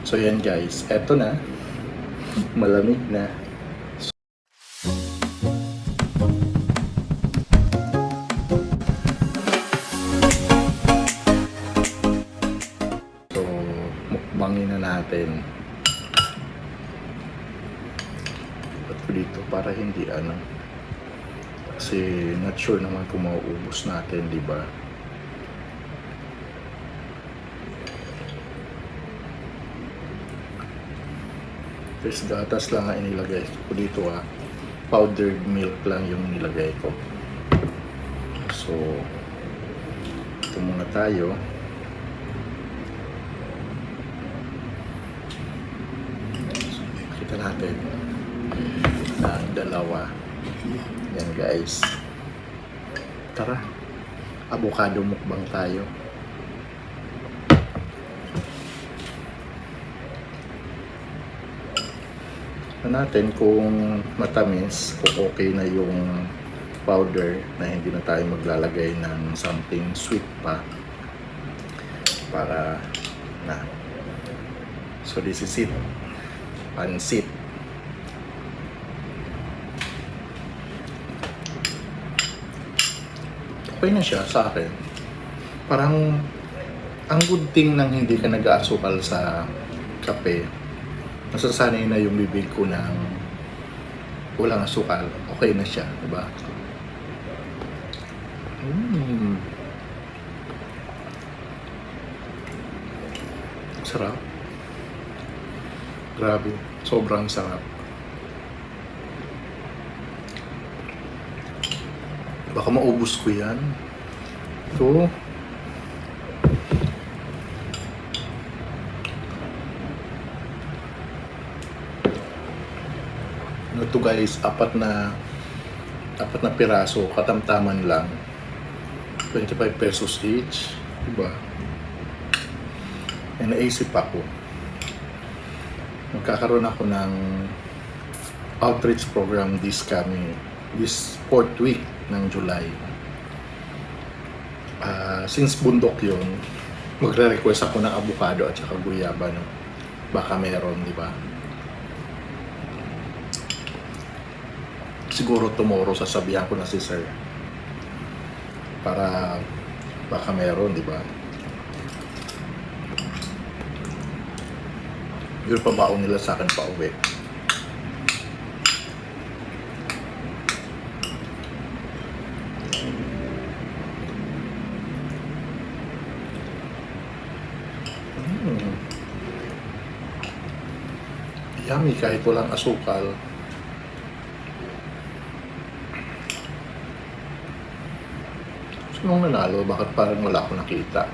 So yan guys, eto na. Malamig na. So, mukbangin na natin. Ba't ko dito para hindi kasi not sure naman kung mauubos natin, di ba? There's gatas lang ang inilagay ko dito powdered milk lang yung nilagay ko. So ito muna tayo. So, kita natin ang dalawa. Yan guys, tara, avocado mukbang tayo. Natin kung matamis, kung okay na yung powder, na hindi na tayo maglalagay ng something sweet pa para na. So this is it, pansit. Okay na siya sa akin. Parang ang good thing nang hindi ka nag-aasukal sa kape, nasasanay na yung bibig ko ng walang asukal. Okay na siya, diba? Sarap. Grabe, sobrang sarap. Baka maubos ko yan. Ito. Ito guys, apat na piraso, katamtaman lang. 25 pesos each, diba? E naisip ako, magkakaroon ako ng outreach program this 4th week ng July. Since bundok yun, magre-request ako ng avocado at saka guyaba, no? Baka meron, diba? Siguro tomorrow sasabihan ko na si sir para baka meron, di ba? Yun pa baon nila sa akin pa uwi. Yummy kahit walang asukal. Nung nanalo, bakit parang wala akong nakita?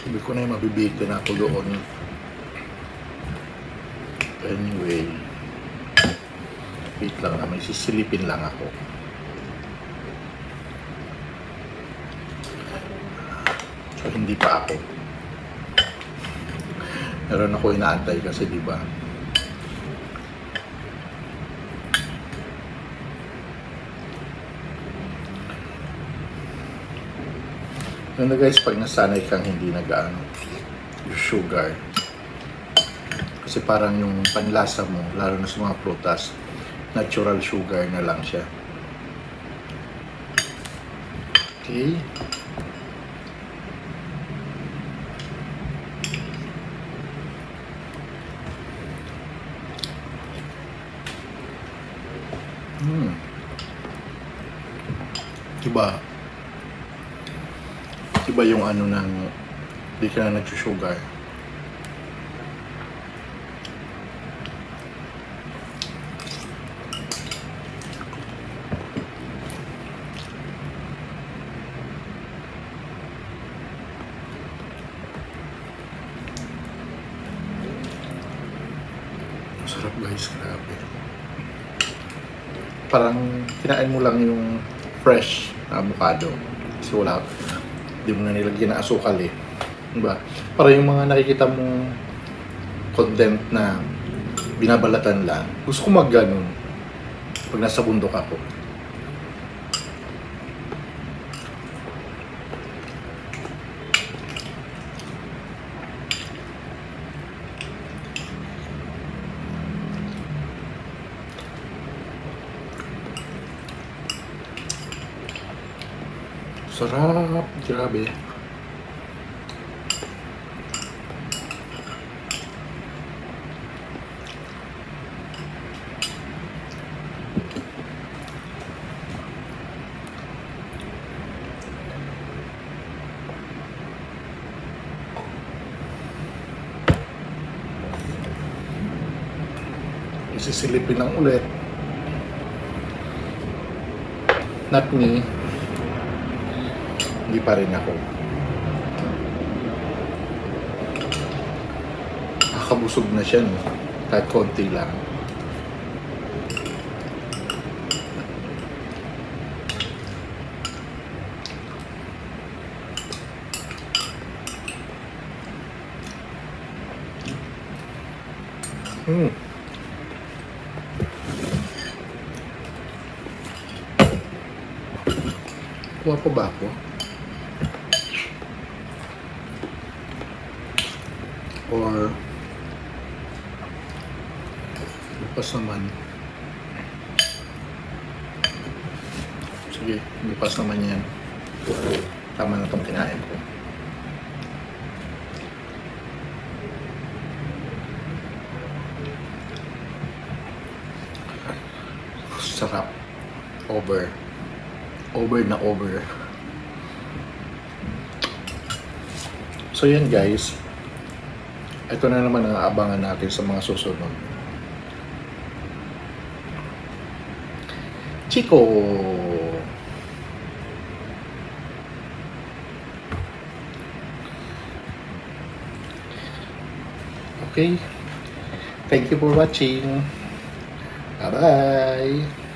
Sabi ko na yung mabibitin ako doon. Anyway, wait lang na, may sisilipin lang ako. So hindi pa ako. Meron ako inaantay kasi, di ba? Yun na guys, pag nasanay kang hindi yung sugar, kasi parang yung panlasa mo, lalo na sa mga prutas, natural sugar na lang siya. Okay. Diba? Iba yung ano ng di ka na nagsusugar. Sarap guys, grabe. Parang kinain mo lang yung fresh na avocado. Kasi wala, di mo na nilagyan na asukal eh. Diba? Para yung mga nakikita mong content na binabalatan lang. Gusto ko mag-ganon pag nasa bundok ako. Sarap, grabe. Isisilipin lang ulit. Not me. Hindi pa rin ako. Nakakabusog na siya, no? Kahit konti lang. Kuha pa ba ako? Or bukas naman. Sige, bukas naman yan. Tama na itong kinain ko. Sarap. Over. Over na over. So yan guys. Ito na naman ang aabangan natin sa mga susunod. Chico! Okay. Thank you for watching. Bye-bye!